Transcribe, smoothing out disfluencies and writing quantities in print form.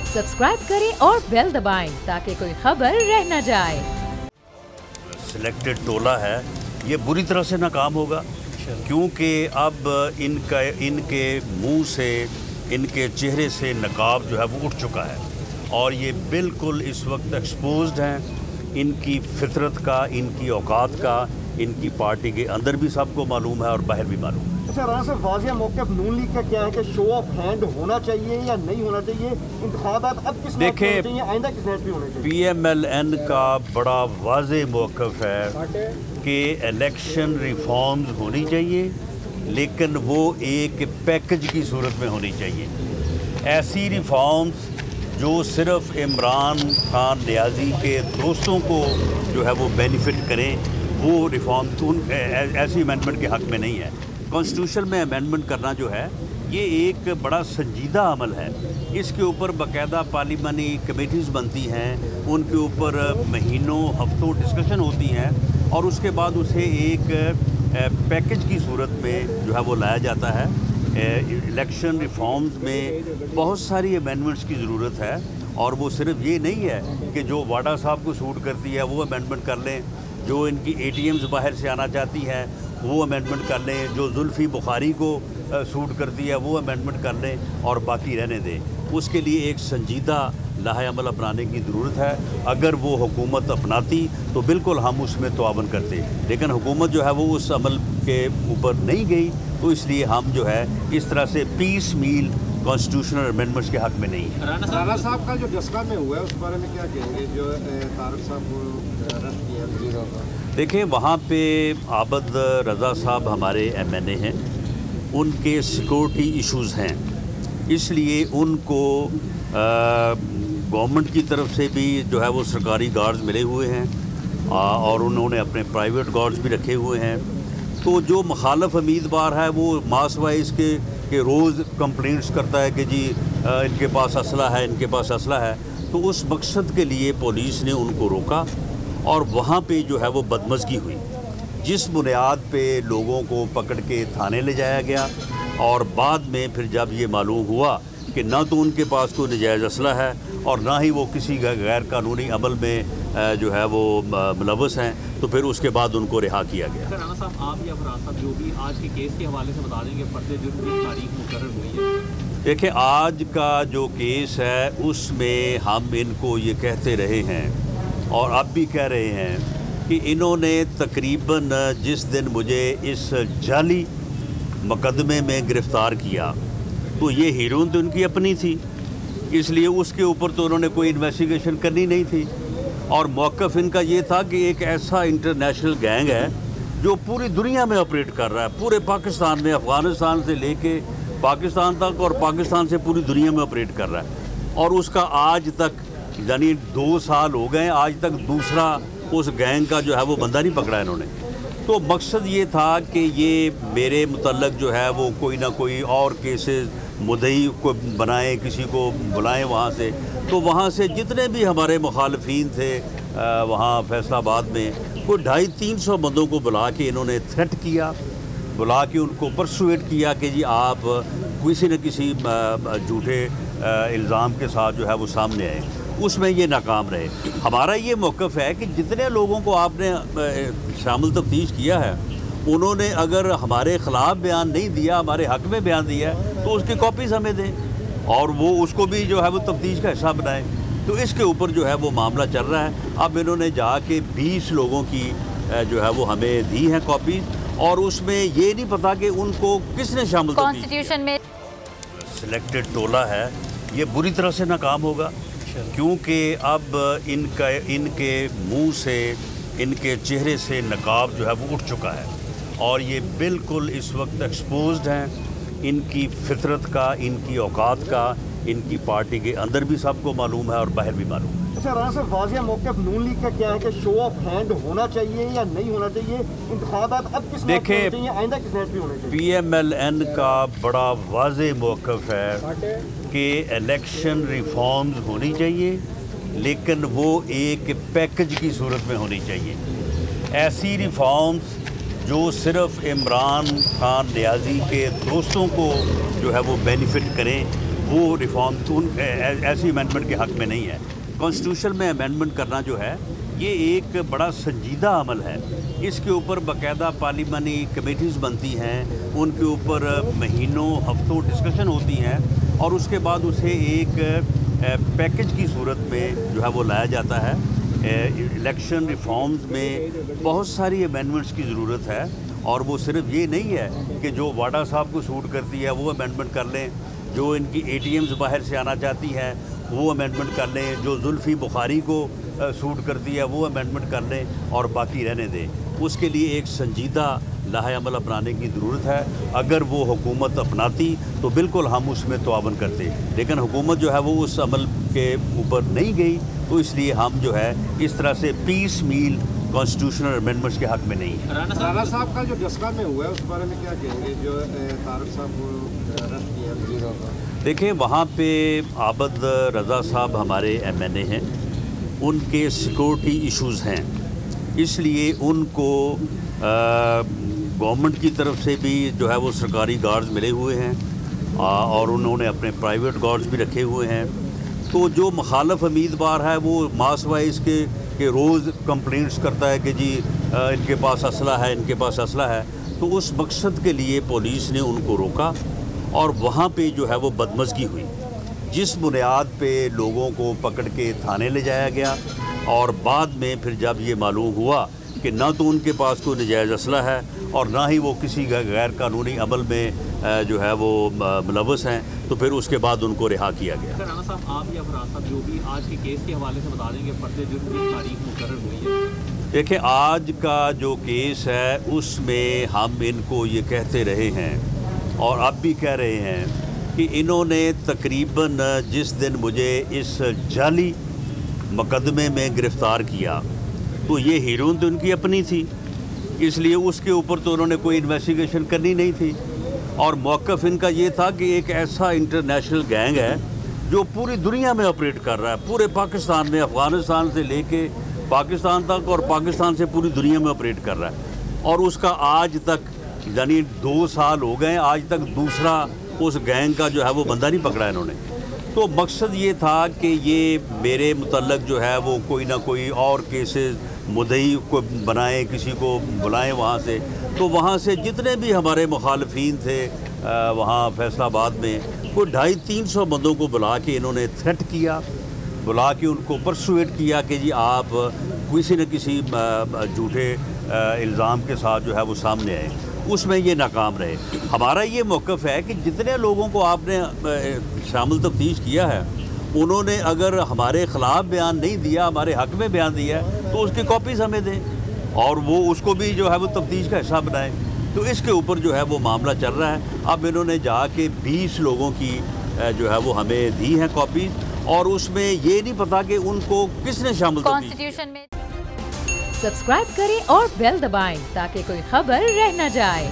Subscribe करें और bell दबाएं ताकि कोई खबर रह न जाए। सिलेक्टेड टोला है, ये बुरी तरह से नाकाम होगा क्योंकि अब इनके मुंह से, इनके चेहरे से नकाब जो है वो उठ चुका है और ये बिल्कुल इस वक्त एक्सपोज्ड हैं। इनकी फितरत का, इनकी औकात का, इनकी पार्टी के अंदर भी सबको मालूम है और बाहर भी मालूम है। अच्छा, राना साहब, वाज़िया मौक़िफ़ नून लीग का क्या है कि शो ऑफ हैंड होना चाहिए या नहीं होना चाहिए? इंतख़ाबात अब किस नाम पे होने चाहिए, आइंदा किस नाम पे होने चाहिए? PMLN का बड़ा वाज़े मौक़िफ़ है कि इलेक्शन रिफॉर्म्स होनी चाहिए, लेकिन वो एक पैकेज की सूरत में होनी चाहिए। ऐसी रिफॉर्म्स जो सिर्फ इमरान खान नियाज़ी के दोस्तों को जो है वो बेनिफिट करें, वो रिफॉर्म्स ऐसी अमेंडमेंट के हक़ में नहीं है। कॉन्स्टिट्यूशन में अमेंडमेंट करना जो है ये एक बड़ा संजीदा अमल है। इसके ऊपर बाकायदा पार्लिमानी कमेटीज़ बनती हैं, उनके ऊपर महीनों हफ्तों डिस्कशन होती हैं और उसके बाद उसे एक पैकेज की सूरत में जो है वो लाया जाता है। इलेक्शन रिफॉर्म्स में बहुत सारी अमेंडमेंट्स की ज़रूरत है और वो सिर्फ ये नहीं है कि जो वाडा साहब को सूट करती है वो अमेंडमेंट कर लें, जो इनकी ATMs बाहर से आना चाहती हैं वो अमेंडमेंट कर लें, जो जुल्फ़ी बुखारी को सूट करती है वो अमेंडमेंट कर लें और बाकी रहने दें। उसके लिए एक संजीदा लाहे अमल अपनाने की ज़रूरत है। अगर वो हुकूमत अपनाती तो बिल्कुल हम उसमें तआवुन करते, लेकिन हुकूमत जो है वो उस अमल के ऊपर नहीं गई, तो इसलिए हम जो है इस तरह से पीस मील कॉन्स्टिट्यूशनल अमेंडमेंट्स के हक़ में नहीं है। राना साहब का जो जस्का में हुआ है उस बारे में क्या कहेंगे, जो तारक साहब को अरेस्ट किया है? देखिए, वहाँ पे आबद रज़ा साहब हमारे MNA हैं, उनके सिक्योरिटी इश्यूज़ हैं, इसलिए उनको गवर्नमेंट की तरफ से भी जो है वो सरकारी गार्ड्स मिले हुए हैं और उन्होंने अपने प्राइवेट गार्ड्स भी रखे हुए हैं। तो जो मुखालफ उम्मीदवार है वो मास वाइज के रोज़ कंप्लेंट्स करता है कि जी इनके पास असला है, इनके पास असला है। तो उस मकसद के लिए पुलिस ने उनको रोका और वहाँ पे जो है वो बदमज़गी हुई, जिस बुनियाद पे लोगों को पकड़ के थाने ले जाया गया और बाद में फिर जब ये मालूम हुआ कि ना तो उनके पास कोई नजायज़ असला है और ना ही वो किसी गैर कानूनी अमल में जो है वो मुलव्वस हैं, तो फिर उसके बाद उनको रिहा किया गया। राना साहब, आप या फराज साहब जो भी आज के केस के हवाले से बता देंगे, फर्द जुर्म की तारीख मुकर्रर हुई है? देखिए, आज का जो केस है उसमें हम इनको ये कहते रहे हैं और अब भी कह रहे हैं कि इन्होंने तकरीबन जिस दिन मुझे इस जाली मुकदमे में गिरफ़्तार किया तो ये हीरोइन तो उनकी अपनी थी, इसलिए उसके ऊपर तो उन्होंने कोई इन्वेस्टिगेशन करनी नहीं थी और मौक़िफ़ इनका ये था कि एक ऐसा इंटरनेशनल गैंग है जो पूरी दुनिया में ऑपरेट कर रहा है, पूरे पाकिस्तान में, अफ़गानिस्तान से लेके पाकिस्तान तक और पाकिस्तान से पूरी दुनिया में ऑपरेट कर रहा है और उसका आज तक यानी 2 साल हो गए, आज तक दूसरा उस गैंग का जो है वो बंदा नहीं पकड़ा इन्होंने। तो मकसद ये था कि ये मेरे मुतल्लक जो है वो कोई ना कोई और केसेस मुद्दई को बनाएं, किसी को बुलाएं वहाँ से। तो वहाँ से जितने भी हमारे मुखालफीन थे वहाँ फैसलाबाद में कोई 250-300 बंदों को बुला के इन्होंने थ्रेट किया, बुला के उनको परसुएट किया कि जी आप किसी न किसी झूठे इल्ज़ाम के साथ जो है वो सामने आए। उसमें ये नाकाम रहे। हमारा ये मौक़िफ़ है कि जितने लोगों को आपने शामिल तफ्तीश किया है उन्होंने अगर हमारे ख़िलाफ़ बयान नहीं दिया, हमारे हक़ में बयान दिया तो उसकी कॉपीज़ हमें दें और वो उसको भी जो है वो तफ्तीश का हिस्सा बनाएं। तो इसके ऊपर जो है वो मामला चल रहा है। अब इन्होंने जाके 20 लोगों की जो है वो हमें दी है कॉपीज़ और उसमें ये नहीं पता कि उनको किसने शामिल कॉन्स्टिट्यूशन में सिलेक्टेड टोला है, ये बुरी तरह से नाकाम होगा क्योंकि अब इनके मुंह से, इनके चेहरे से नकाब जो है वो उठ चुका है और ये बिल्कुल इस वक्त एक्सपोज्ड हैं। इनकी फितरत का, इनकी औकात का, इनकी पार्टी के अंदर भी सबको मालूम है और बाहर भी मालूम है। अच्छा, राना साहब, वाज़िया मौक़िफ़ नून लीग का क्या है कि शो ऑफ हैंड होना चाहिए या नहीं होना चाहिए? इंतख़ाबात अब किस नाम पे होने चाहिए, आइंदा किस नाम पे होने चाहिए? PMLN का बड़ा वाज़े मौक़िफ़ है कि इलेक्शन रिफॉर्म्स होनी चाहिए, लेकिन वो एक पैकेज की सूरत में होनी चाहिए। ऐसी रिफॉर्म्स जो सिर्फ इमरान खान नियाज़ी के दोस्तों को जो है वो बेनिफिट करें, वो रिफॉर्म ऐसी अमेंडमेंट के हक़ में नहीं है। कॉन्स्टिट्यूशन में अमेंडमेंट करना जो है ये एक बड़ा संजीदा अमल है। इसके ऊपर बाकायदा पार्लिमानी कमेटीज़ बनती हैं, उनके ऊपर महीनों हफ्तों डिस्कशन होती हैं और उसके बाद उसे एक पैकेज की सूरत में जो है वो लाया जाता है। इलेक्शन रिफॉर्म्स में बहुत सारी अमेंडमेंट्स की ज़रूरत है और वो सिर्फ ये नहीं है कि जो वाडा साहब को सूट करती है वो अमेंडमेंट कर लें, जो इनकी ATMs बाहर से आना चाहती हैं वो अमेंडमेंट कर लें, जो जुल्फ़ी बुखारी को सूट करती है वो अमेंडमेंट कर लें और बाकी रहने दें। उसके लिए एक संजीदा लाहे अमल अपनाने की ज़रूरत है। अगर वो हुकूमत अपनाती तो बिल्कुल हम उसमें तआवन करते, लेकिन हुकूमत जो है वो उस अमल के ऊपर नहीं गई, तो इसलिए हम जो है इस तरह से पीस मील कॉन्स्टिट्यूशनल अमेंडमेंट्स के हक़ में नहीं है। राणा साहब का जो जस्का में हुआ है उस बारे में क्या कहेंगे, जो तारक साहब को अरेस्ट किया है? देखिए, वहाँ पे आबद रज़ा साहब हमारे MNA हैं, उनके सिक्योरिटी इश्यूज़ हैं, इसलिए उनको गवर्नमेंट की तरफ से भी जो है वो सरकारी गार्ड्स मिले हुए हैं और उन्होंने अपने प्राइवेट गार्ड्स भी रखे हुए हैं। तो जो मुखालफ उम्मीदवार है वो मास वाइज के रोज़ कंप्लेंट्स करता है कि जी इनके पास असला है, इनके पास असला है। तो उस मकसद के लिए पुलिस ने उनको रोका और वहाँ पे जो है वो बदमज़गी हुई, जिस बुनियाद पे लोगों को पकड़ के थाने ले जाया गया और बाद में फिर जब ये मालूम हुआ कि ना तो उनके पास कोई नजायज़ असला है और ना ही वो किसी गैर कानूनी अमल में जो है वो मुलव्वस हैं, तो फिर उसके बाद उनको रिहा किया गया। राणा साहब, आप या फराज साहब जो भी आज के केस के हवाले से बता देंगे, फर्द जुर्म की तारीख मुकर्रर हुई है? देखिए, आज का जो केस है उसमें हम इनको ये कहते रहे हैं और अब भी कह रहे हैं कि इन्होंने तकरीबन जिस दिन मुझे इस जाली मुकदमे में गिरफ़्तार किया तो ये हीरोइन तो उनकी अपनी थी, इसलिए उसके ऊपर तो उन्होंने कोई इन्वेस्टिगेशन करनी नहीं थी। और मौक़िफ़ इनका ये था कि एक ऐसा इंटरनेशनल गैंग है जो पूरी दुनिया में ऑपरेट कर रहा है, पूरे पाकिस्तान में, अफ़गानिस्तान से लेके पाकिस्तान तक और पाकिस्तान से पूरी दुनिया में ऑपरेट कर रहा है। और उसका आज तक यानी 2 साल हो गए, आज तक दूसरा उस गैंग का जो है वो बंदा नहीं पकड़ा इन्होंने। तो मकसद ये था कि ये मेरे मुतल्लक जो है वो कोई ना कोई और केसेस मुद्दई को बनाएं, किसी को बुलाएं वहाँ से। तो वहाँ से जितने भी हमारे मुखालफीन थे वहाँ फैसलाबाद में कोई 250-300 बंदों को बुला के इन्होंने थ्रेट किया, बुला के उनको परसुएट किया कि जी आप किसी न किसी झूठे इल्ज़ाम के साथ जो है वो सामने आए। उसमें ये नाकाम रहे। हमारा ये मौक़िफ़ है कि जितने लोगों को आपने शामिल तफ्तीश किया है उन्होंने अगर हमारे ख़िलाफ़ बयान नहीं दिया, हमारे हक़ में बयान दिया है, तो उसकी कॉपीज़ हमें दें और वो उसको भी जो है वो तफ्तीश का हिस्सा बनाएं। तो इसके ऊपर जो है वो मामला चल रहा है। अब इन्होंने जाके 20 लोगों की जो है वो हमें दी है कॉपीज़ और उसमें ये नहीं पता कि उनको किसने शामिल कॉन्स्टिट्यूशन में। सब्सक्राइब करें और बेल दबाएं ताकि कोई खबर रह न जाए।